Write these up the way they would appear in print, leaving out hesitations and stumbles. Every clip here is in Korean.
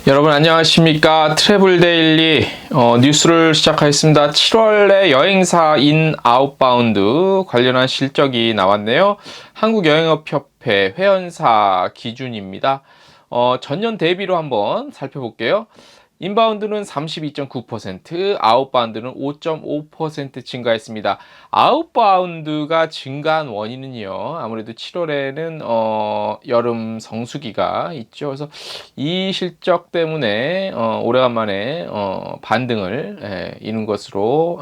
여러분 안녕하십니까. 트래블 데일리 뉴스를 시작하겠습니다. 7월에 여행사 인 아웃바운드 관련한 실적이 나왔네요. 한국여행업협회 회원사 기준입니다. 전년 대비로 한번 살펴볼게요. 인바운드는 32.9%, 아웃바운드는 5.5% 증가했습니다. 아웃바운드가 증가한 원인은요, 아무래도 7월에는 여름 성수기가 있죠. 그래서 이 실적 때문에 오래간만에 반등을 이룬 것으로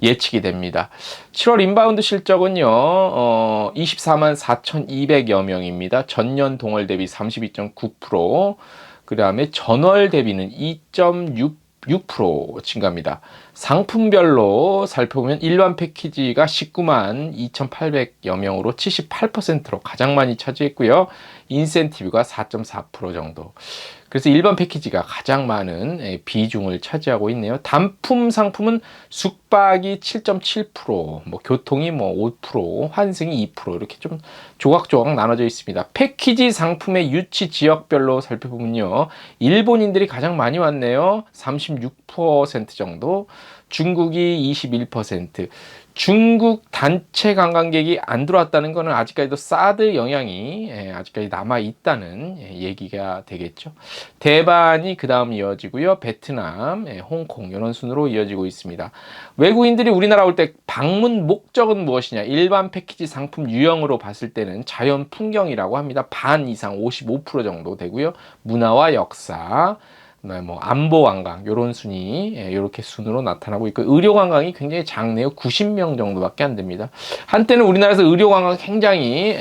예측이 됩니다. 7월 인바운드 실적은요, 24만 4,200여 명입니다. 전년 동월 대비 32.9%. 그 다음에 전월 대비는 2.6% 증가입니다. 상품별로 살펴보면 일반 패키지가 19만 2,800여 명으로 78%로 가장 많이 차지했고요. 인센티브가 4.4% 정도. 그래서 일반 패키지가 가장 많은 비중을 차지하고 있네요. 단품 상품은 숙박이 7.7%, 뭐 교통이 5%, 환승이 2% 이렇게 좀 조각조각 나눠져 있습니다. 패키지 상품의 유치 지역별로 살펴보면요. 일본인들이 가장 많이 왔네요. 36% 정도. 중국이 21%. 중국 단체 관광객이 안 들어왔다는 것은 아직까지도 사드 영향이 아직까지 남아 있다는 얘기가 되겠죠. 대만이 그 다음 이어지고요. 베트남, 홍콩 이런 순으로 이어지고 있습니다. 외국인들이 우리나라 올 때 방문 목적은 무엇이냐? 일반 패키지 상품 유형으로 봤을 때는 자연 풍경이라고 합니다. 반 이상 55% 정도 되고요. 문화와 역사, 뭐 안보 관광 이런 순위 이렇게 순으로 나타나고 있고, 의료 관광이 굉장히 작네요. 90명 정도밖에 안 됩니다. 한때는 우리나라에서 의료 관광 굉장히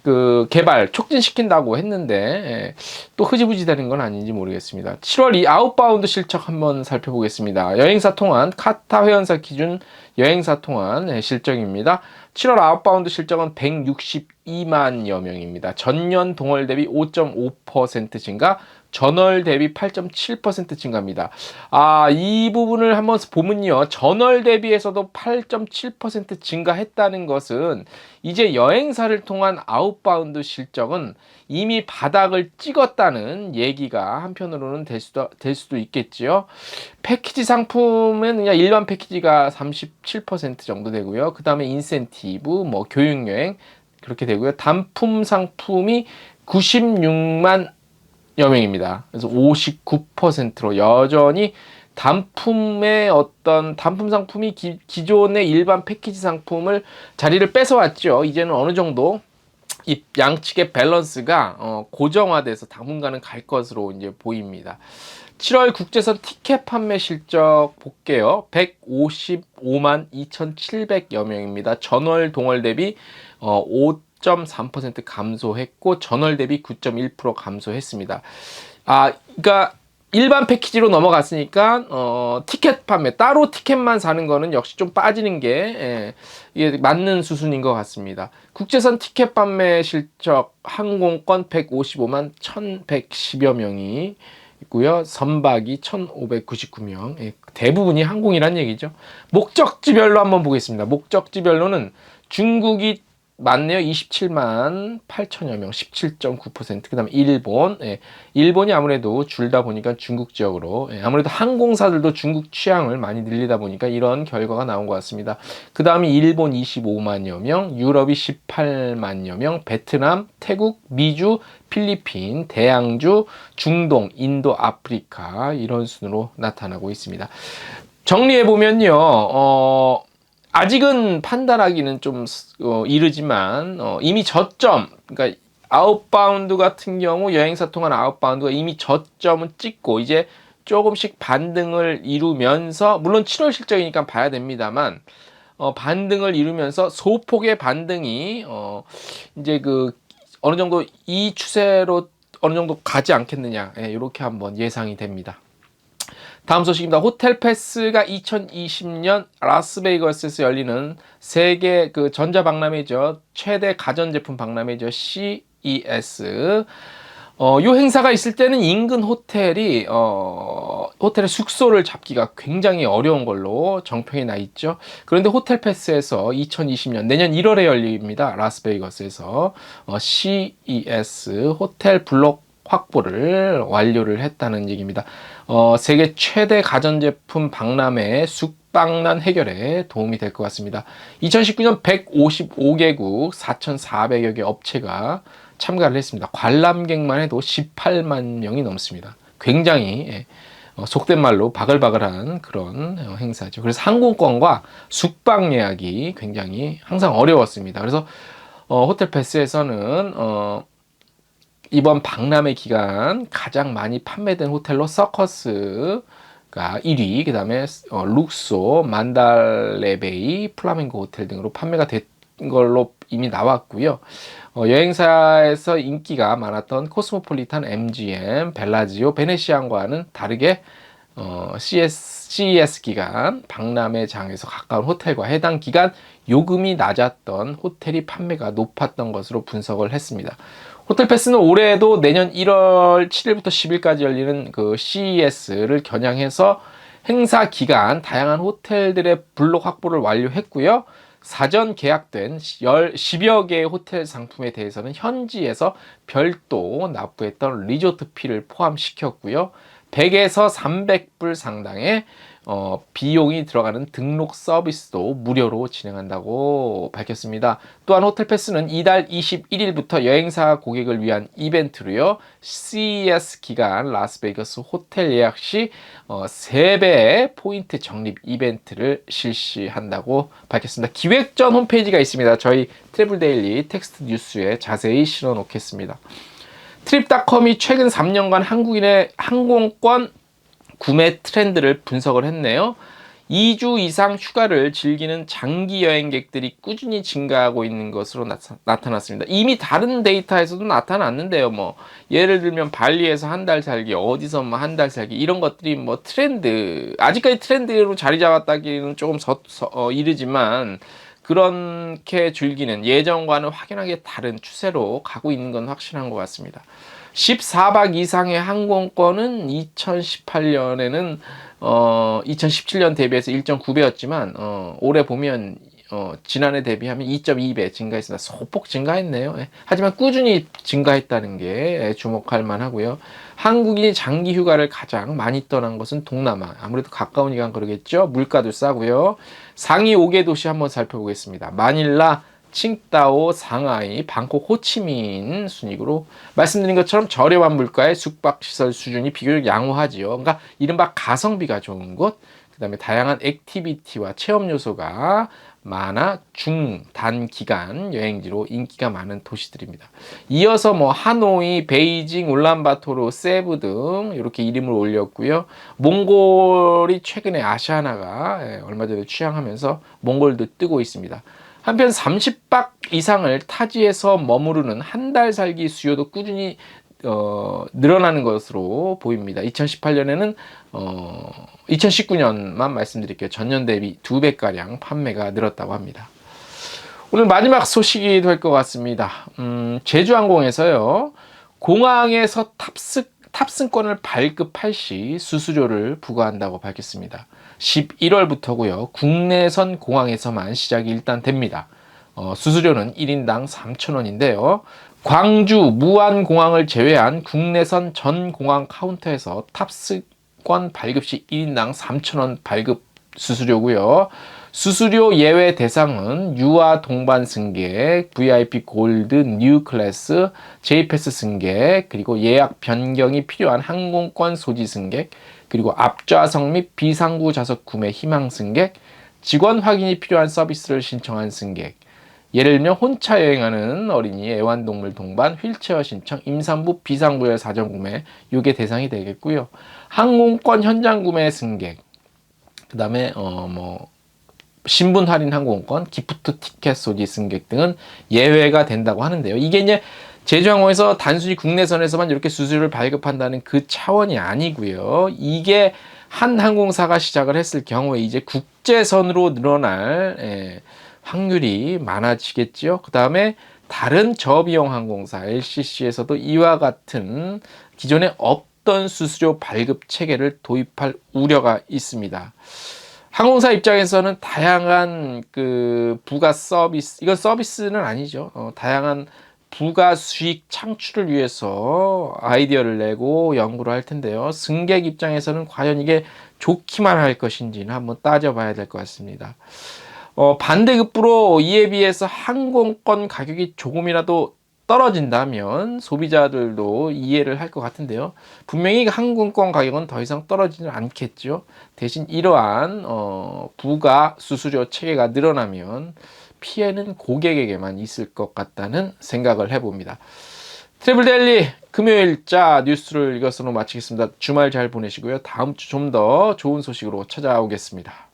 그 개발 촉진시킨다고 했는데 또 흐지부지 되는 건 아닌지 모르겠습니다. 7월 이 아웃바운드 실적 한번 살펴보겠습니다. 여행사 통한 카타 회원사 기준 여행사 통한 실적입니다. 7월 아웃바운드 실적은 162만여 명입니다. 전년 동월 대비 5.5% 증가, 전월 대비 8.7% 증가입니다. 이 부분을 한번 보면요. 전월 대비해서도 8.7% 증가했다는 것은 이제 여행사를 통한 아웃바운드 실적은 이미 바닥을 찍었다는 얘기가 한편으로는 될 수도 있겠지요. 패키지 상품은 그냥 일반 패키지가 37% 정도 되고요. 그 다음에 인센티브, 뭐 교육여행 그렇게 되고요. 단품 상품이 96만 여명입니다. 그래서 59%로 여전히 단품의 어떤 단품 상품이 기존의 일반 패키지 상품을 자리를 뺏어왔죠. 이제는 어느 정도 이 양측의 밸런스가 고정화돼서 당분간은 갈 것으로 이제 보입니다. 7월 국제선 티켓 판매 실적 볼게요. 155만 2,700여 명입니다. 전월 동월 대비 5.3% 감소했고, 전월 대비 9.1% 감소했습니다. 그러니까 일반 패키지로 넘어갔으니까 티켓 판매 따로 티켓만 사는 거는 역시 좀 빠지는 게 이게 맞는 수순인 것 같습니다. 국제선 티켓 판매 실적 항공권 155만 1,110여 명이 있고요. 선박이 1,599명. 대부분이 항공이란 얘기죠. 목적지별로 한번 보겠습니다. 목적지별로는 중국이 많네요. 27만 8천여 명, 17.9%. 그 다음에 일본. 일본이 아무래도 줄다 보니까 중국 지역으로. 아무래도 항공사들도 중국 취향을 많이 늘리다 보니까 이런 결과가 나온 것 같습니다. 그 다음에 일본 25만여 명, 유럽이 18만여 명, 베트남, 태국, 미주, 필리핀, 대양주, 중동, 인도, 아프리카 이런 순으로 나타나고 있습니다. 정리해보면요. 아직은 판단하기는 좀 이르지만 이미 저점, 그러니까 아웃바운드 같은 경우 여행사 통한 아웃바운드가 이미 저점은 찍고 이제 조금씩 반등을 이루면서, 물론 7월 실적이니까 봐야 됩니다만 반등을 이루면서 소폭의 반등이 이제 그 어느 정도 이 추세로 어느 정도 가지 않겠느냐, 이렇게 한번 예상이 됩니다. 다음 소식입니다. 호텔 패스가 2020년 라스베이거스에서 열리는 세계 그 전자박람회죠. 최대 가전제품 박람회죠. CES. 요 행사가 있을 때는 인근 호텔이 호텔의 숙소를 잡기가 굉장히 어려운 걸로 정평이 나 있죠. 그런데 호텔 패스에서 2020년 내년 1월에 열립니다. 라스베이거스에서 CES 호텔 블록 확보를 완료를 했다는 얘기입니다. 세계 최대 가전제품 박람회 숙박난 해결에 도움이 될 것 같습니다. 2019년 155개국 4,400여 개 업체가 참가를 했습니다. 관람객만 해도 18만 명이 넘습니다. 굉장히 속된 말로 바글바글한 그런 행사죠. 그래서 항공권과 숙박 예약이 굉장히 항상 어려웠습니다. 그래서 호텔 패스에서는 이번 박람회 기간 가장 많이 판매된 호텔로 서커스가 1위, 그 다음에 룩소, 만달레베이, 플라밍고 호텔 등으로 판매가 된 걸로 이미 나왔고요. 여행사에서 인기가 많았던 코스모폴리탄, MGM, 벨라지오, 베네시안과는 다르게 CES 기간 박람회장에서 가까운 호텔과 해당 기간 요금이 낮았던 호텔이 판매가 높았던 것으로 분석을 했습니다. 호텔 패스는 올해도 내년 1월 7일부터 10일까지 열리는 그 CES를 겨냥해서 행사 기간 다양한 호텔들의 블록 확보를 완료했고요. 사전 계약된 10여 개의 호텔 상품에 대해서는 현지에서 별도 납부했던 리조트 피를 포함시켰고요. 100에서 300불 상당의 비용이 들어가는 등록 서비스도 무료로 진행한다고 밝혔습니다. 또한 호텔 패스는 이달 21일부터 여행사 고객을 위한 이벤트로요. CES 기간 라스베이거스 호텔 예약 시 3배의 포인트 적립 이벤트를 실시한다고 밝혔습니다. 기획전 홈페이지가 있습니다. 저희 트래블 데일리 텍스트 뉴스에 자세히 실어 놓겠습니다. 트립닷컴이 최근 3년간 한국인의 항공권 구매 트렌드를 분석을 했네요. 2주 이상 휴가를 즐기는 장기 여행객들이 꾸준히 증가하고 있는 것으로 나타났습니다. 이미 다른 데이터에서도 나타났는데요. 예를 들면 발리에서 한 달 살기, 어디서 한 달 살기 이런 것들이 트렌드, 아직까지 트렌드로 자리 잡았다기는 조금 이르지만 그렇게 즐기는 예전과는 확연하게 다른 추세로 가고 있는 건 확실한 것 같습니다. 14박 이상의 항공권은 2018년에는 2017년 대비해서 1.9배였지만 올해 보면 지난해 대비하면 2.2배 증가했습니다. 소폭 증가했네요. 하지만 꾸준히 증가했다는 게 주목할 만하고요. 한국인이 장기 휴가를 가장 많이 떠난 것은 동남아. 아무래도 가까우니까 그러겠죠. 물가도 싸고요. 상위 5개 도시 한번 살펴보겠습니다. 마닐라, 칭다오, 상하이, 방콕, 호치민 순위로 말씀드린 것처럼 저렴한 물가의 숙박시설 수준이 비교적 양호하지요. 그러니까 이른바 가성비가 좋은 곳, 그 다음에 다양한 액티비티와 체험 요소가 많아 중단기간 여행지로 인기가 많은 도시들입니다. 이어서 하노이, 베이징, 울란바토르, 세부 등 이렇게 이름을 올렸고요. 몽골이 최근에 아시아나가 얼마 전에 취항하면서 몽골도 뜨고 있습니다. 한편 30박 이상을 타지에서 머무르는 한 달 살기 수요도 꾸준히 늘어나는 것으로 보입니다. 2018년에는 2019년만 말씀드릴게요. 전년 대비 2배가량 판매가 늘었다고 합니다. 오늘 마지막 소식이 될 것 같습니다. 제주항공에서요. 공항에서 탑승권을 발급할 시 수수료를 부과한다고 밝혔습니다. 11월부터고요. 국내선 공항에서만 시작이 일단 됩니다. 수수료는 1인당 3,000원인데요. 광주, 무안공항을 제외한 국내선 전 공항 카운터에서 탑승권 발급 시 1인당 3,000원 발급 수수료고요. 수수료 예외 대상은 유아 동반 승객, VIP 골드, 뉴 클래스, J패스 승객, 그리고 예약 변경이 필요한 항공권 소지 승객, 그리고 앞좌석 및 비상구 좌석 구매 희망 승객, 직원 확인이 필요한 서비스를 신청한 승객, 예를 들면 혼자 여행하는 어린이, 애완동물 동반, 휠체어 신청, 임산부 비상구열 사전 구매, 이게 대상이 되겠고요. 항공권 현장 구매 승객, 그 다음에 신분 할인 항공권, 기프트 티켓 소지 승객 등은 예외가 된다고 하는데요. 이게 이제 제주항공에서 단순히 국내선에서만 이렇게 수수료를 발급한다는 그 차원이 아니고요. 이게 한 항공사가 시작을 했을 경우에 이제 국제선으로 늘어날 확률이 많아지겠죠. 그 다음에 다른 저비용 항공사 LCC에서도 이와 같은 기존에 없던 수수료 발급 체계를 도입할 우려가 있습니다. 항공사 입장에서는 다양한 부가 서비스, 이건 서비스는 아니죠. 다양한 부가 수익 창출을 위해서 아이디어를 내고 연구를 할 텐데요. 승객 입장에서는 과연 이게 좋기만 할 것인지는 한번 따져봐야 될 것 같습니다. 반대급부로 이에 비해서 항공권 가격이 조금이라도 떨어진다면 소비자들도 이해를 할 것 같은데요. 분명히 항공권 가격은 더 이상 떨어지지 않겠죠. 대신 이러한 부가 수수료 체계가 늘어나면 피해는 고객에게만 있을 것 같다는 생각을 해봅니다. 트래블데일리 금요일자 뉴스를 이것으로 마치겠습니다. 주말 잘 보내시고요. 다음 주 좀 더 좋은 소식으로 찾아오겠습니다.